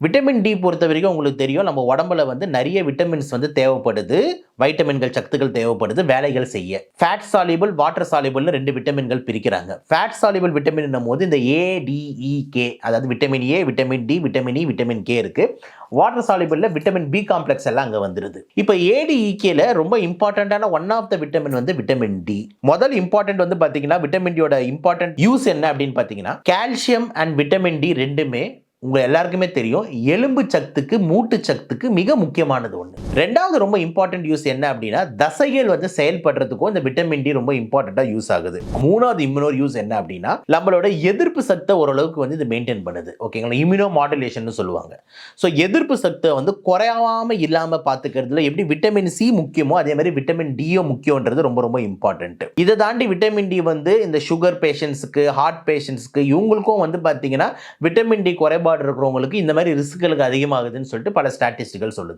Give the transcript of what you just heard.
Vitamin D பொறுத்த வரைக்கும் உங்களுக்கு தெரியும் நம்ம உடம்புல வந்து நிறைய விட்டமின்ஸ் வந்து தேவைப்படுது. வைட்டமின்கள், சத்துக்கள் தேவைப்படுது வேலைகள் செய்ய. ஃபேட் சால்யுபிள், வாட்டர் சால்யுபிள்னு 2 விட்டமின்கள் பிரிக்கிறாங்க. ஃபேட் சால்யுபிள் விட்டமின்னும்போது இந்த ஏ, டி, இ, கே அதாவது vitamin A, vitamin D, vitamin E, vitamin K இருக்கு. வாட்டர் சால்யுபிள்ல விட்டமின் பி காம்ப்ளெக்ஸ் எல்லாம் அங்க வந்துருது. இப்போ ஏடிஇகேல ரொம்ப இம்பார்ட்டன்டான ஒன் ஆஃப் த விட்டமின் வந்து விட்டமின் டி. முதல் இம்பார்ட்டன்ட் வந்து பாத்தீங்கன்னா விட்டமின் டியோட இம்பார்ட்டன்ட் யூஸ் என்ன அப்படின்னு பாத்தீங்கன்னா கால்சியம் அண்ட் விட்டமின் டி ரெண்டுமே உங்க எல்லாருக்குமே தெரியும் எலும்பு சத்துக்கு மூட்டு சத்துக்கு மிக முக்கியமானது ஒன்று. ரெண்டாவது ரொம்ப இம்பார்ட்டன்ட் யூஸ் என்ன அப்படின்னா தசைகள் வந்து செயல்படுறதுக்கும் இந்த விட்டமின் டி ரொம்ப இம்பார்ட்டண்டா யூஸ் ஆகுது. மூணாவது இன்னொரு யூஸ் என்ன அப்படின்னா நம்மளோட எதிர்ப்பு சக்தியை ஓரளவுக்கு வந்து இது மெயின்டைன் பண்ணுது. ஓகேங்களா, இம்யூனோ மாடுலேஷன் சொல்லுவாங்க. ஸோ எதிர்ப்பு சக்தியை வந்து குறையாம இல்லாம பாத்துக்கிறதுல எப்படி விட்டமின் சி முக்கியமோ அதே மாதிரி விட்டமின் டியும் முக்கியன்றது ரொம்ப ரொம்ப இம்பார்ட்டன்ட். இதை தாண்டி விட்டமின் டி வந்து இந்த சுகர் பேஷண்ட்ஸுக்கு, ஹார்ட் பேஷண்ட்ஸ்க்கு இவங்களுக்கும் வந்து பாத்தீங்கன்னா விட்டமின் டி குறைபாடு இருக்கிறவங்களுக்கு இந்த மாதிரி ரிஸ்க்குகளுக்கு அதிகமாகுதுன்னு சொல்லிட்டு பல ஸ்டாட்டிஸ்டிக்கல் சொல்லுது.